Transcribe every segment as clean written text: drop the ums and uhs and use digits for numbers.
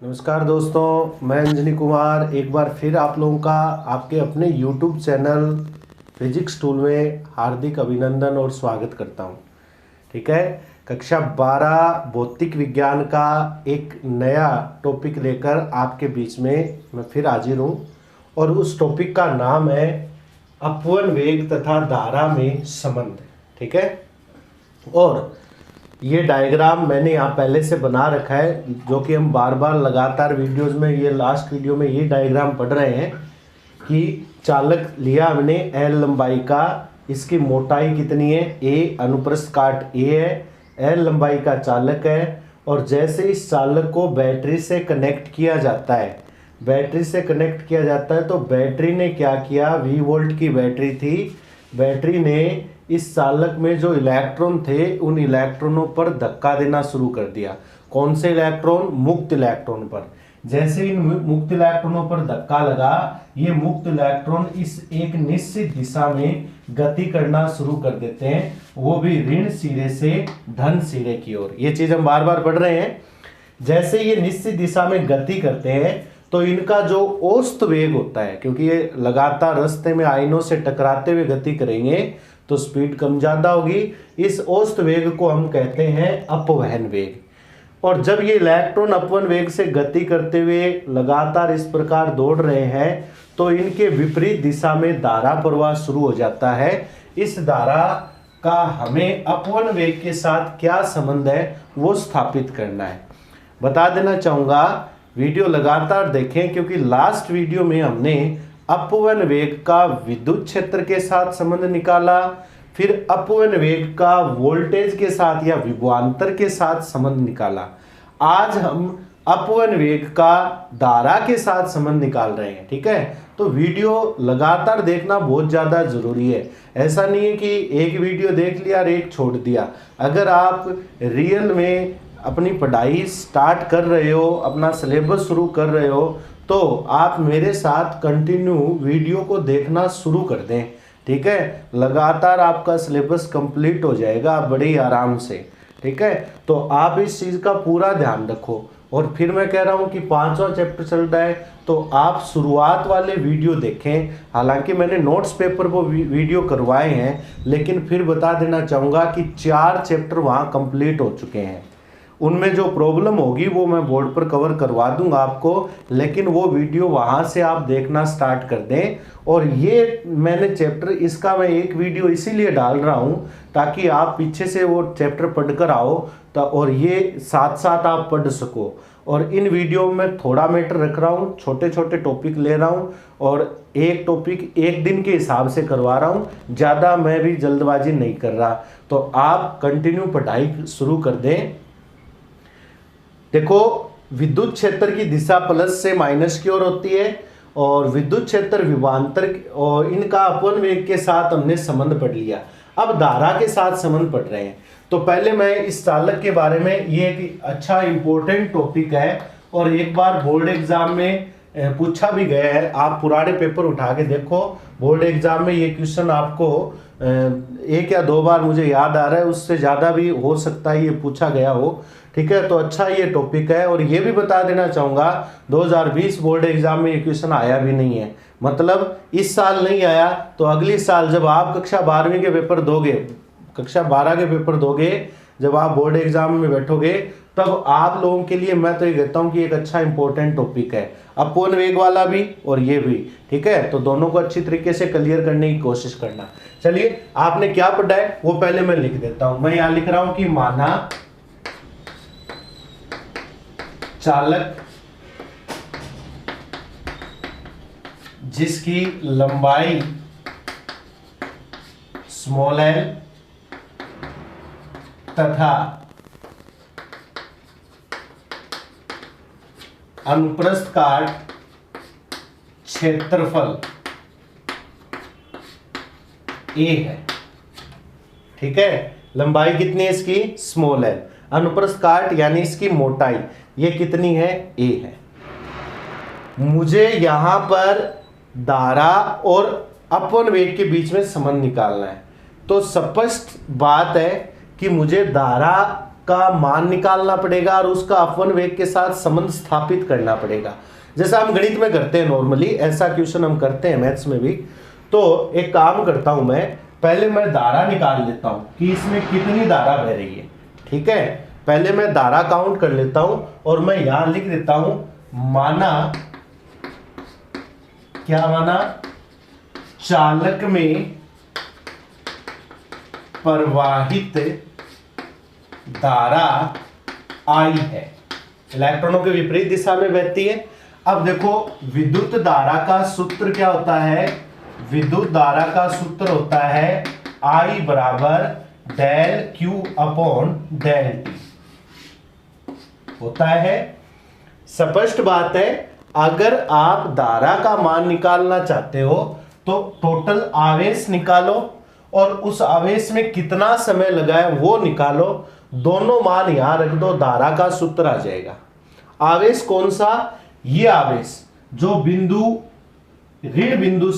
नमस्कार दोस्तों, मैं अंजनी कुमार एक बार फिर आप लोगों का आपके अपने YouTube चैनल फिजिक्स टूल में हार्दिक अभिनंदन और स्वागत करता हूं। ठीक है, कक्षा 12 भौतिक विज्ञान का एक नया टॉपिक लेकर आपके बीच में मैं फिर हाजिर हूं और उस टॉपिक का नाम है अपवन वेग तथा धारा में संबंध। ठीक है, और ये डायग्राम मैंने यहाँ पहले से बना रखा है, जो कि हम बार बार लगातार वीडियोस में, ये लास्ट वीडियो में ये डायग्राम पढ़ रहे हैं कि चालक लिया हमने एल लंबाई का, इसकी मोटाई कितनी है, ए अनुप्रस्थ काट ए है, एल लंबाई का चालक है। और जैसे इस चालक को बैटरी से कनेक्ट किया जाता है, तो बैटरी ने क्या किया, V वोल्ट की बैटरी थी, बैटरी ने इस चालक में जो इलेक्ट्रॉन थे उन इलेक्ट्रॉनों पर धक्का देना शुरू कर दिया। कौन से इलेक्ट्रॉन? मुक्त इलेक्ट्रॉन पर। जैसे इन मुक्त इलेक्ट्रॉनों पर धक्का लगा, ये मुक्त इलेक्ट्रॉन इस एक निश्चित दिशा में गति करना शुरू कर देते हैं, वो भी ऋण सिरे से धन सिरे की ओर। ये चीज हम बार बार पढ़ रहे हैं। जैसे ये निश्चित दिशा में गति करते हैं तो इनका जो औसत वेग होता है, क्योंकि ये लगातार रास्ते में आयनों से टकराते हुए गति करेंगे तो स्पीड कम ज्यादा होगी, इस औसत वेग को हम कहते हैं अपवहन वेग। और जब ये इलेक्ट्रॉन अपवन वेग से गति करते हुए लगातार इस प्रकार दौड़ रहे हैं तो इनके विपरीत दिशा में धारा प्रवाह शुरू हो जाता है। इस धारा का हमें अपवन वेग के साथ क्या संबंध है वो स्थापित करना है। बता देना चाहूंगा, वीडियो लगातार देखें, क्योंकि लास्ट वीडियो में हमने अपवन वेग का विद्युत क्षेत्र के साथ संबंध निकाला, फिर अपवन वेग का वोल्टेज के साथ या विभवांतर के साथ संबंध निकाला। आज हम अपवन वेग का धारा के साथ संबंध निकाल रहे हैं। ठीक है, तो वीडियो लगातार देखना बहुत ज़्यादा जरूरी है। ऐसा नहीं है कि एक वीडियो देख लिया और एक छोड़ दिया। अगर आप रियल में अपनी पढ़ाई स्टार्ट कर रहे हो, अपना सिलेबस शुरू कर रहे हो, तो आप मेरे साथ कंटिन्यू वीडियो को देखना शुरू कर दें। ठीक है, लगातार आपका सिलेबस कंप्लीट हो जाएगा बड़े ही आराम से। ठीक है, तो आप इस चीज़ का पूरा ध्यान रखो। और फिर मैं कह रहा हूँ कि 5वां चैप्टर चल रहा है तो आप शुरुआत वाले वीडियो देखें। हालांकि मैंने नोट्स पेपर पर वीडियो करवाए हैं, लेकिन फिर बता देना चाहूँगा कि 4 चैप्टर वहाँ कंप्लीट हो चुके हैं। उनमें जो प्रॉब्लम होगी वो मैं बोर्ड पर कवर करवा दूंगा आपको, लेकिन वो वीडियो वहां से आप देखना स्टार्ट कर दें। और ये मैंने चैप्टर, इसका मैं एक वीडियो इसीलिए डाल रहा हूं ताकि आप पीछे से वो चैप्टर पढ़कर आओ, तो और ये साथ साथ आप पढ़ सको। और इन वीडियो में थोड़ा मैटर रख रहा हूँ, छोटे छोटे टॉपिक ले रहा हूँ और एक टॉपिक एक दिन के हिसाब से करवा रहा हूँ, ज़्यादा मैं भी जल्दबाजी नहीं कर रहा। तो आप कंटिन्यू पढ़ाई शुरू कर दें। देखो, विद्युत क्षेत्र की दिशा प्लस से माइनस की ओर होती है और विद्युत क्षेत्र विभवांतर, और इनका अपवन वेग के साथ हमने संबंध पढ़ लिया। अब धारा के साथ संबंध पढ़ रहे हैं। तो पहले मैं इस चालक के बारे में, ये एक अच्छा इंपॉर्टेंट टॉपिक है और एक बार बोर्ड एग्जाम में पूछा भी गया है। आप पुराने पेपर उठा के देखो, बोर्ड एग्जाम में ये क्वेश्चन आपको एक या 2 बार मुझे याद आ रहा है, उससे ज़्यादा भी हो सकता है ये पूछा गया हो। ठीक है, तो अच्छा ये टॉपिक है। और ये भी बता देना चाहूँगा 2020 बोर्ड एग्जाम में ये क्वेश्चन आया भी नहीं है। मतलब इस साल नहीं आया तो अगले साल जब आप कक्षा 12वीं के पेपर दोगे, कक्षा 12 के पेपर दोगे, जब आप बोर्ड एग्जाम में बैठोगे, तब आप लोगों के लिए मैं तो ये कहता हूँ कि एक अच्छा इंपॉर्टेंट टॉपिक है, अपवन वेग वाला भी और ये भी। ठीक है, तो दोनों को अच्छी तरीके से क्लियर करने की कोशिश करना। चलिए, आपने क्या पढ़ा है वो पहले मैं लिख देता हूं। मैं यहां लिख रहा हूं कि माना चालक जिसकी लंबाई स्मॉल एल तथा अनुप्रस्थ काट क्षेत्रफल ए है। ठीक है, लंबाई कितनी है इसकी? Small L. अनुप्रस्थ काट यानी इसकी मोटाई ये कितनी है? ए है। मुझे यहां पर धारा और अपवन वेग के बीच में संबंध निकालना है। तो स्पष्ट बात है कि मुझे धारा का मान निकालना पड़ेगा और उसका अपवन वेग के साथ संबंध स्थापित करना पड़ेगा, जैसा हम गणित में करते हैं नॉर्मली, ऐसा क्वेश्चन हम करते हैं मैथ्स में भी। तो एक काम करता हूं मैं, पहले मैं धारा निकाल लेता हूं कि इसमें कितनी धारा बह रही है। ठीक है, पहले मैं धारा काउंट कर लेता हूं और मैं यहां लिख देता हूं माना, क्या माना, चालक में प्रवाहित धारा I है, इलेक्ट्रॉनों के विपरीत दिशा में बहती है। अब देखो विद्युत धारा का सूत्र क्या होता है, विद्युत धारा का सूत्र होता है I बराबर del Q upon del T होता है। स्पष्ट बात है, अगर आप धारा का मान निकालना चाहते हो तो टोटल आवेश निकालो और उस आवेश में कितना समय लगा है वो निकालो, दोनों मान यहां रख दो, धारा का सूत्र आ जाएगा। आवेश कौन सा, ये आवेश जो बिंदु ऋण बिंदु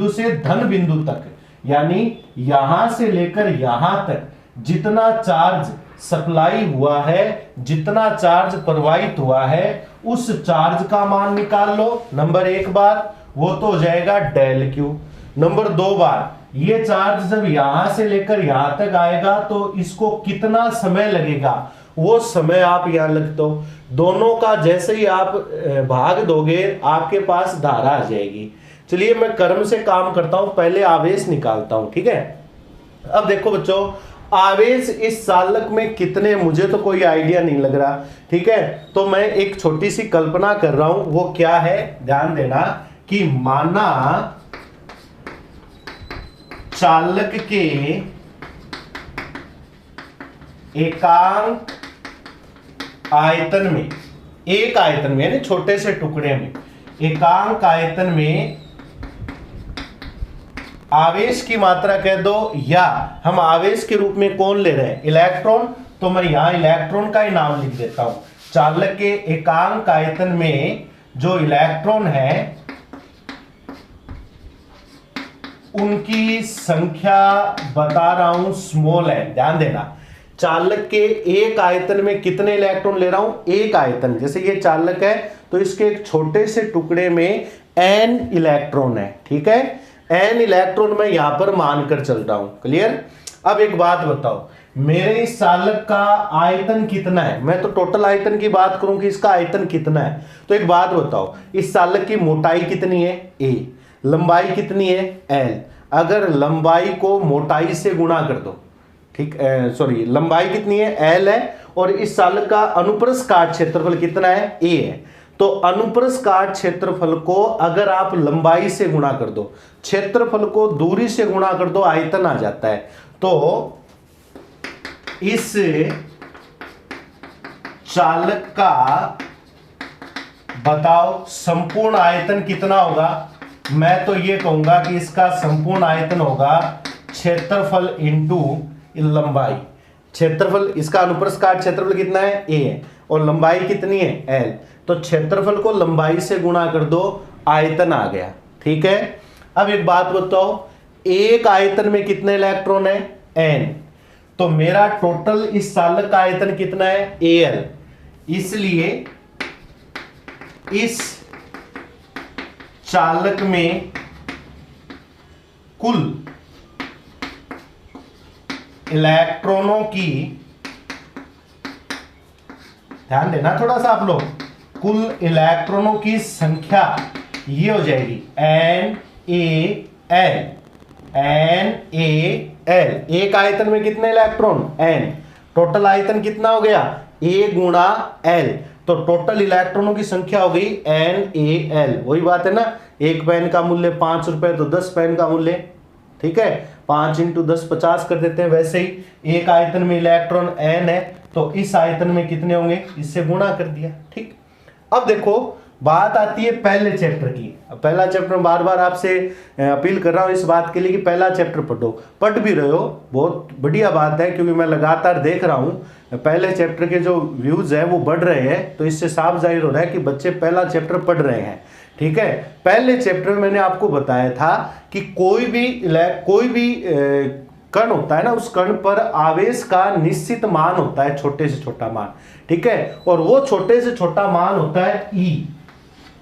से धन बिंदु तक, यानी यहां से लेकर यहां तक जितना चार्ज सप्लाई हुआ है, जितना चार्ज प्रवाहित हुआ है, उस चार्ज का मान निकाल लो। नंबर 1 बार वो तो हो जाएगा डेल क्यू। नंबर 2 बार ये चार्ज जब यहां से लेकर यहां तक आएगा तो इसको कितना समय लगेगा, वो समय आप यहां लिख दो। दोनों का जैसे ही आप भाग दोगे आपके पास धारा आ जाएगी। चलिए मैं क्रम से काम करता हूं, पहले आवेश निकालता हूं। ठीक है, अब देखो बच्चों, आवेश इस चालक में कितने, मुझे तो कोई आइडिया नहीं लग रहा। ठीक है, तो मैं एक छोटी सी कल्पना कर रहा हूं, वो क्या है, ध्यान देना कि माना चालक के एकांक आयतन में, एक आयतन में यानी छोटे से टुकड़े में, एकांक आयतन में आवेश की मात्रा कह दो, या हम आवेश के रूप में कौन ले रहे हैं, इलेक्ट्रॉन, तो मैं यहां इलेक्ट्रॉन का ही नाम लिख देता हूं। चालक के एकांक आयतन में जो इलेक्ट्रॉन है उनकी संख्या बता रहा हूं स्मॉल है, ध्यान देना। चालक के एक आयतन में कितने इलेक्ट्रॉन ले रहा हूं, एक आयतन, जैसे ये चालक है तो इसके एक छोटे से टुकड़े में n इलेक्ट्रॉन है। ठीक है, n इलेक्ट्रॉन मैं यहां पर मानकर चल रहा हूं। क्लियर। अब एक बात बताओ, मेरे इस चालक का आयतन कितना है, मैं तो टोटल आयतन की बात करूं कि इसका आयतन कितना है। तो एक बात बताओ, इस चालक की मोटाई कितनी है a, लंबाई कितनी है l। अगर लंबाई को मोटाई से गुणा कर दो, ठीक, सॉरी, लंबाई कितनी है l है, और इस चालक का अनुप्रस्थ काट क्षेत्रफल कितना है a है। तो अनुप्रस्थ काट क्षेत्रफल को अगर आप लंबाई से गुणा कर दो, क्षेत्रफल को दूरी से गुणा कर दो, आयतन आ जाता है। तो इस चालक का बताओ संपूर्ण आयतन कितना होगा। मैं तो ये कहूंगा कि इसका संपूर्ण आयतन होगा क्षेत्रफल इंटू लंबाई। क्षेत्रफल, इसका अनुप्रस्थ काट क्षेत्रफल कितना है a है, और लंबाई कितनी है l। तो क्षेत्रफल को लंबाई से गुणा कर दो, आयतन आ गया। ठीक है, अब एक बात बताओ, एक आयतन में कितने इलेक्ट्रॉन है n, तो मेरा टोटल इस चालक का आयतन कितना है al, इसलिए इस चालक में कुल इलेक्ट्रॉनों की, ध्यान देना थोड़ा सा आप लोग, कुल इलेक्ट्रॉनों की संख्या ये हो जाएगी NaL। एक आयतन में कितने इलेक्ट्रॉन n, टोटल आयतन कितना हो गया a गुणा l, तो टोटल इलेक्ट्रॉनों की संख्या हो गई NaL। वही बात है ना, एक पेन का मूल्य 5 रुपए तो 10 पेन का मूल्य, ठीक है, 5 इंटू 10 50 कर देते हैं। वैसे ही एक आयतन में इलेक्ट्रॉन n है तो इस आयतन में कितने होंगे, इससे गुणा कर दिया। ठीक, अब देखो बात आती है पहले चैप्टर की। पहला चैप्टर बार बार आपसे अपील कर रहा हूं इस बात के लिए कि पहला चैप्टर पढ़ो, पढ़ भी रहे हो, बहुत बढ़िया बात है, क्योंकि मैं लगातार देख रहा हूं पहले चैप्टर के जो व्यूज है वो बढ़ रहे हैं, तो इससे साफ जाहिर हो रहा है कि बच्चे पहला चैप्टर पढ़ रहे हैं। ठीक है, पहले चैप्टर में मैंने आपको बताया था कि कोई भी कण होता है ना, उस कण पर आवेश का निश्चित मान होता है, छोटे से छोटा मान, ठीक है, और वो छोटे से छोटा मान होता है E,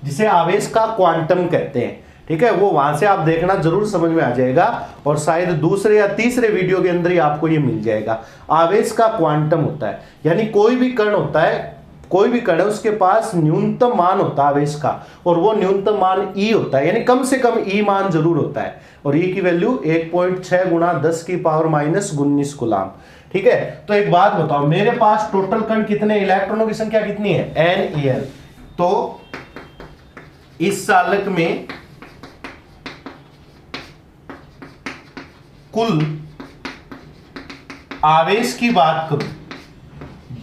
जिसे आवेश का क्वांटम कहते हैं, ठीक है। वो वहां से आप देखना, जरूर समझ में आ जाएगा, और शायद दूसरे या तीसरे वीडियो के अंदर ही आपको ये मिल जाएगा। आवेश का क्वांटम होता है, यानी कोई भी कण होता है, कोई भी कण है, उसके पास न्यूनतम मान होता है आवेश का, और वो न्यूनतम मान E होता है, यानी कम से कम E मान जरूर होता है, और E की वैल्यू 1.6 गुणा 10 की पावर -19 कूलम, ठीक है। तो एक बात बताओ, मेरे पास टोटल कण कितने, इलेक्ट्रॉनों की संख्या कितनी है, NaL। तो इस चालक में कुल आवेश की बात करूं,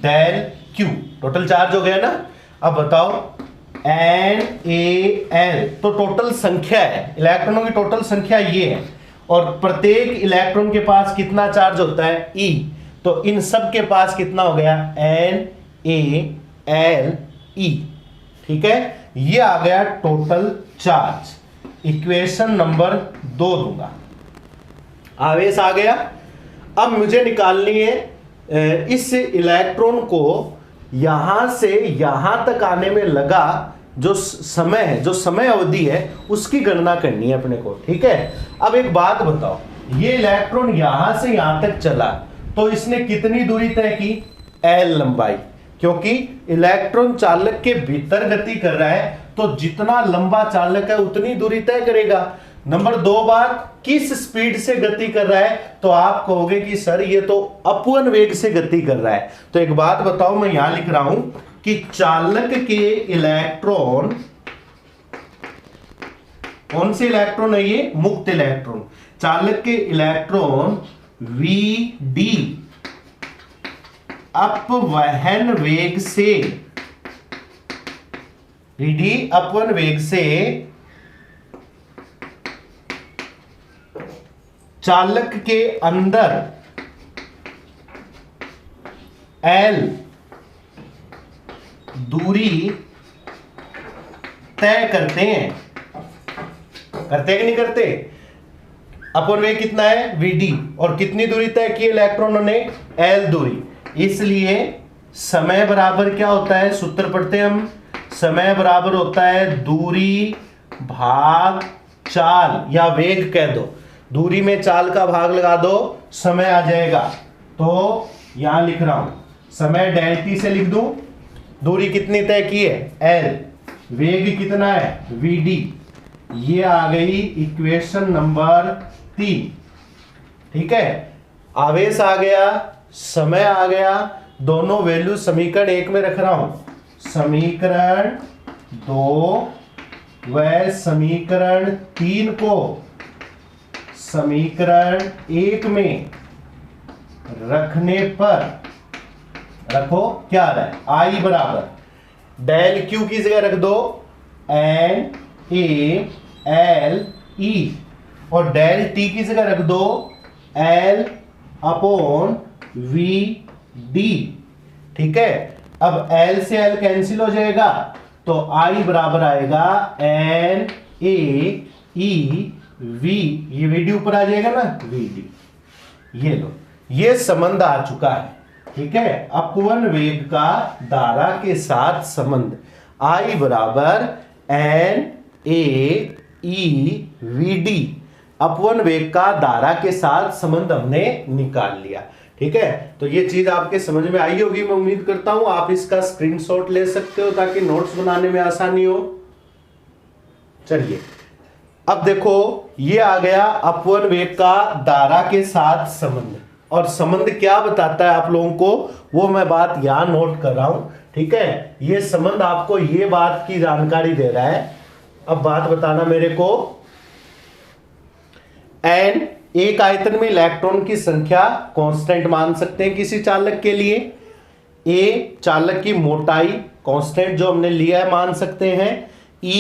डेल Q, टोटल चार्ज हो गया ना। अब बताओ NaL तो टोटल संख्या है, इलेक्ट्रॉनों की टोटल संख्या ये है, और प्रत्येक इलेक्ट्रॉन के पास कितना चार्ज होता है, E, तो इन सब के पास कितना हो गया, NaLe, ठीक है। ये आ गया टोटल चार्ज। इक्वेशन नंबर 2 दूंगा, आवेश आ गया। अब मुझे निकालनी है इस इलेक्ट्रॉन को यहां से यहां तक आने में लगा जो समय है, जो समय अवधि है, उसकी गणना करनी है अपने को, ठीक है। अब एक बात बताओ, ये इलेक्ट्रॉन यहां से यहां तक चला तो इसने कितनी दूरी तय की, L लंबाई, क्योंकि इलेक्ट्रॉन चालक के भीतर गति कर रहा है, तो जितना लंबा चालक है उतनी दूरी तय करेगा। नंबर 2 बात, किस स्पीड से गति कर रहा है, तो आप कहोगे कि सर ये तो अपवन वेग से गति कर रहा है। तो एक बात बताओ, मैं यहां लिख रहा हूं कि चालक के इलेक्ट्रॉन, कौन से इलेक्ट्रॉन है ये, मुक्त इलेक्ट्रॉन, चालक के इलेक्ट्रॉन Vd अपवहन वेग से, Vd अपवन वेग से चालक के अंदर L दूरी तय करते हैं, करते कि नहीं करते। अपन वेग कितना है, Vd, और कितनी दूरी तय की इलेक्ट्रॉनों ने, L दूरी, इसलिए समय बराबर क्या होता है, सूत्र पढ़ते हैं हम, समय बराबर होता है दूरी भाग चाल, या वेग कह दो, दूरी में चाल का भाग लगा दो, समय आ जाएगा। तो यहां लिख रहा हूं, समय डेल T से लिख दूं, दूरी कितनी तय की है, L, वेग कितना है, Vd, ये आ गई इक्वेशन नंबर 3, ठीक है। आवेश आ गया, समय आ गया, दोनों वैल्यू समीकरण 1 में रख रहा हूं, समीकरण 2 व समीकरण 3 को समीकरण 1 में रखने पर, रखो क्या आ रहा है, I बराबर डेल Q की जगह रख दो NaLe, और डेल T की जगह रख दो L अपॉन Vd, ठीक है। अब L से L कैंसिल हो जाएगा, तो I बराबर आएगा NaeV, ये Vd ऊपर आ जाएगा ना, Vd, ये लो, ये संबंध आ चुका है, ठीक है। अपवन वेग का धारा के साथ संबंध, I बराबर NaeVd, अपवन वेग का धारा के साथ संबंध हमने निकाल लिया, ठीक है। तो ये चीज आपके समझ में आई होगी, मैं उम्मीद करता हूं। आप इसका स्क्रीनशॉट ले सकते हो ताकि नोट्स बनाने में आसानी हो। चलिए अब देखो, ये आ गया अपवन वेग का धारा के साथ संबंध, और संबंध क्या बताता है आप लोगों को, वो मैं बात यहां नोट कर रहा हूं, ठीक है। ये संबंध आपको ये बात की जानकारी दे रहा है। अब बात बताना मेरे को, n एक आयतन में इलेक्ट्रॉन की संख्या कांस्टेंट मान सकते हैं किसी चालक के लिए, a चालक की मोटाई कांस्टेंट जो हमने लिया है मान सकते हैं, E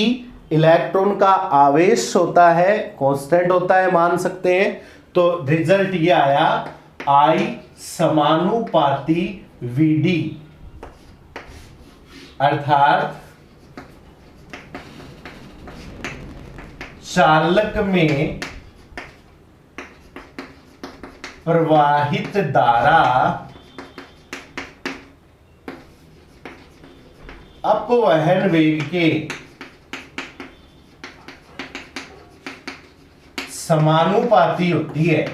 इलेक्ट्रॉन का आवेश होता है, कांस्टेंट होता है, मान सकते हैं। तो रिजल्ट ये आया, I समानुपाती Vd, अर्थात चालक में प्रवाहित धारा अपवहन वेग के समानुपाती होती है।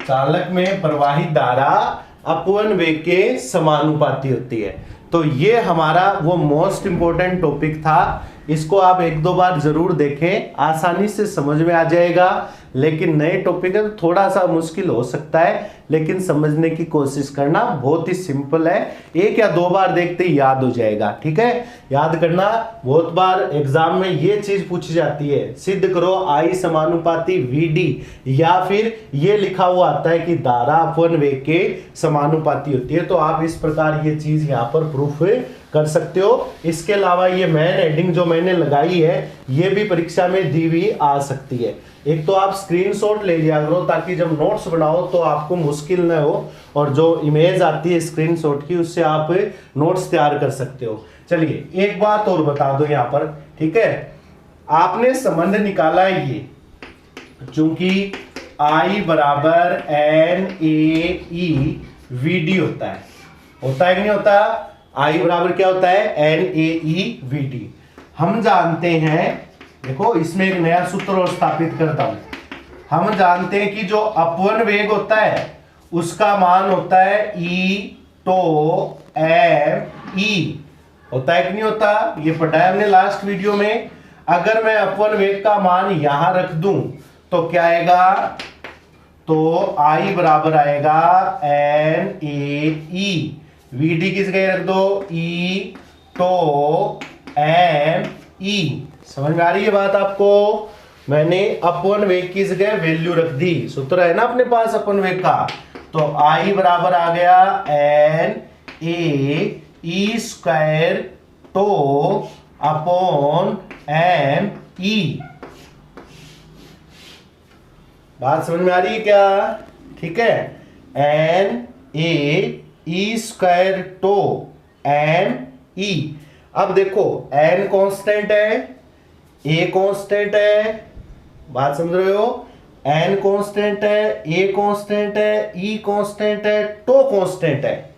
चालक में प्रवाहित धारा अपवहन वेग के समानुपाती होती है। तो ये हमारा वो मोस्ट इंपॉर्टेंट टॉपिक था। इसको आप एक दो बार जरूर देखें, आसानी से समझ में आ जाएगा। लेकिन नए टॉपिक है तो थोड़ा सा मुश्किल हो सकता है, लेकिन समझने की कोशिश करना, बहुत ही सिंपल है। एक या दो बार देखते ही याद हो जाएगा। ठीक है, याद करना। बहुत बार एग्जाम में ये चीज पूछी जाती है, सिद्ध करो I समानुपाती VD, या फिर ये लिखा हुआ आता है कि धारा अपवहन वेग के समानुपाती होती है। तो आप इस प्रकार ये चीज यहाँ पर प्रूफ कर सकते हो। इसके अलावा ये मेन हेडिंग जो मैंने लगाई है ये भी परीक्षा में दी हुई आ सकती है। एक तो आप स्क्रीनशॉट ले लिया करो ताकि जब नोट्स बनाओ तो आपको मुश्किल न हो, और जो इमेज आती है स्क्रीनशॉट की उससे आप नोट्स तैयार कर सकते हो। चलिए एक बात और बता दो यहाँ पर, ठीक है, आपने संबंध निकाला है ये, चूंकि I बराबर NAE VD होता है कि नहीं होता? I बराबर क्या होता है? NAE VD। हम जानते हैं, देखो इसमें एक नया सूत्र और स्थापित करता हूं। हम जानते हैं कि जो अपवहन वेग होता है उसका मान होता है E टो M E, होता है कि नहीं होता? ये पढ़ा है हमने लास्ट वीडियो में। अगर मैं अपवहन वेग का मान यहां रख दूं तो क्या आएगा? तो I बराबर आएगा NAE, VD किस जगह रख दो? E to ME। समझ में आ रही है बात आपको? मैंने अपवहन वेग की जगह वैल्यू रख दी। सूत्र है ना अपने पास अपवहन वेग का, तो I बराबर आ गया NAE square to upon ME। बात समझ में आ रही है क्या? ठीक है, NAE स्क्वायर टो ME। अब देखो N कांस्टेंट है, A कांस्टेंट है, बात समझ रहे हो? N कांस्टेंट है, A कांस्टेंट है, E कांस्टेंट है, टो कांस्टेंट है,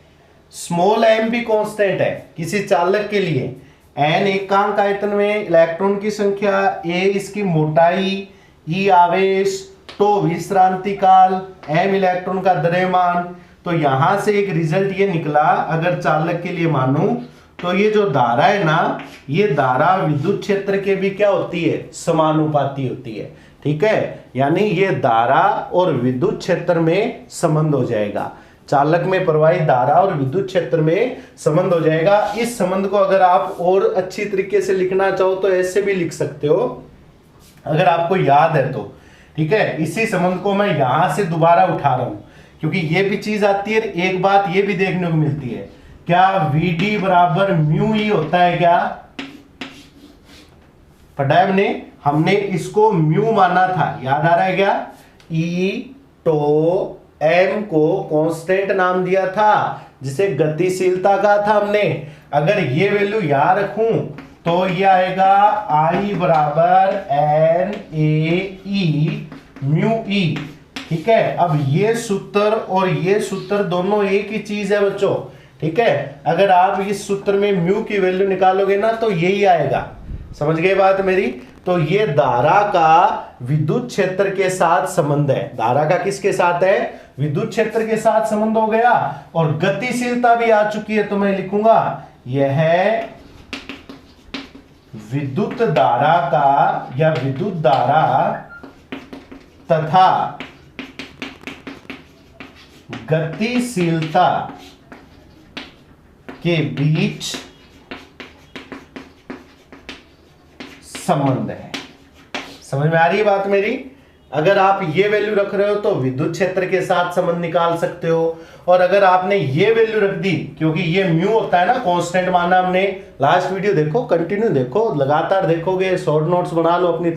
स्मॉल m भी कांस्टेंट है किसी चालक के लिए। N एकांक आयतन में इलेक्ट्रॉन की संख्या, A इसकी मोटाई, E आवेश, टो विश्रांति काल, M इलेक्ट्रॉन का द्रव्यमान। तो यहां से एक रिजल्ट ये निकला, अगर चालक के लिए मानूं तो ये जो धारा है ना, ये धारा विद्युत क्षेत्र के भी क्या होती है? समानुपाती होती है। ठीक है, यानी ये धारा और विद्युत क्षेत्र में संबंध हो जाएगा। चालक में प्रवाहित धारा और विद्युत क्षेत्र में संबंध हो जाएगा। इस संबंध को अगर आप और अच्छी तरीके से लिखना चाहो तो ऐसे भी लिख सकते हो, अगर आपको याद है तो। ठीक है, इसी संबंध को मैं यहां से दोबारा उठा रहा हूं क्योंकि ये भी चीज आती है। एक बात ये भी देखने को मिलती है, क्या VD बराबर म्यू ई होता है? क्या पढ़ा है हमने इसको म्यू माना था, याद आ रहा है क्या? E टो M को कांस्टेंट नाम दिया था, जिसे गतिशीलता कहा था हमने। अगर ये वैल्यू यहां रखूं तो ये आएगा I बराबर NAE म्यू ई। ठीक है, अब ये सूत्र और ये सूत्र दोनों एक ही चीज है बच्चों। ठीक है, अगर आप इस सूत्र में म्यू की वैल्यू निकालोगे ना तो यही आएगा। समझ गए बात मेरी? तो ये धारा का विद्युत क्षेत्र के साथ संबंध है। धारा का किसके साथ है? विद्युत क्षेत्र के साथ संबंध हो गया। और गतिशीलता भी आ चुकी है, तो मैं लिखूंगा यह विद्युत धारा का या विद्युत धारा तथा गतिशीलता के बीच संबंध है। समझ में आ रही है बात मेरी? अगर आप ये वैल्यू रख रहे हो तो विद्युत क्षेत्र के साथ संबंध निकाल सकते हो, और अगर आपने ये वैल्यू रख दी, क्योंकि ये म्यू होता है ना, कांस्टेंट माना हमने। लास्ट वीडियो देखो, कंटिन्यू देखो, लगातार देखोगे, शॉर्ट नोट्स बना लो अपनी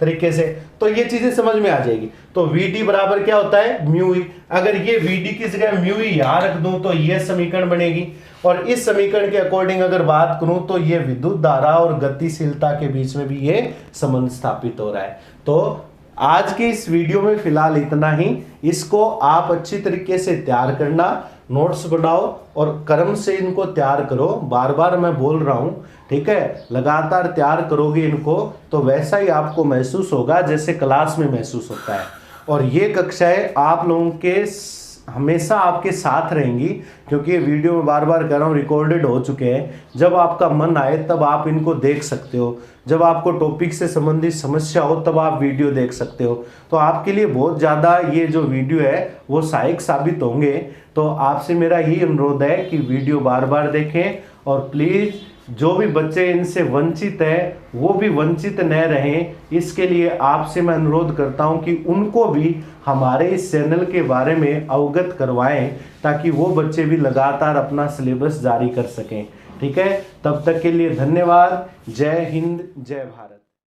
तरीके से, तो ये चीजें समझ में आ जाएगी। तो VD बराबर क्या होता है? Mu E. अगर ये VD की जगह म्यू ई यहां रख दूं तो ये समीकरण बनेगी, और इस समीकरण के अकॉर्डिंग अगर बात करूं तो ये विद्युत धारा और गतिशीलता के बीच में भी ये संबंध स्थापित हो रहा है। तो आज के इस वीडियो में फिलहाल इतना ही। इसको आप अच्छी तरीके से तैयार करना, नोट्स बनाओ और क्रम से इनको तैयार करो। बार बार मैं बोल रहा हूँ, ठीक है, लगातार तैयार करोगे इनको तो वैसा ही आपको महसूस होगा जैसे क्लास में महसूस होता है। और ये कक्षाएं आप लोगों के हमेशा आपके साथ रहेंगी, क्योंकि ये वीडियो में बार बार कह रहा हूँ रिकॉर्डेड हो चुके हैं। जब आपका मन आए तब आप इनको देख सकते हो, जब आपको टॉपिक से संबंधित समस्या हो तब आप वीडियो देख सकते हो। तो आपके लिए बहुत ज़्यादा ये जो वीडियो है वो सहायक साबित होंगे। तो आपसे मेरा यही अनुरोध है कि वीडियो बार बार देखें और प्लीज़ जो भी बच्चे इनसे वंचित है वो भी वंचित न रहें, इसके लिए आपसे मैं अनुरोध करता हूं कि उनको भी हमारे इस चैनल के बारे में अवगत करवाएं, ताकि वो बच्चे भी लगातार अपना सिलेबस जारी कर सकें। ठीक है, तब तक के लिए धन्यवाद। जय हिंद, जय भारत।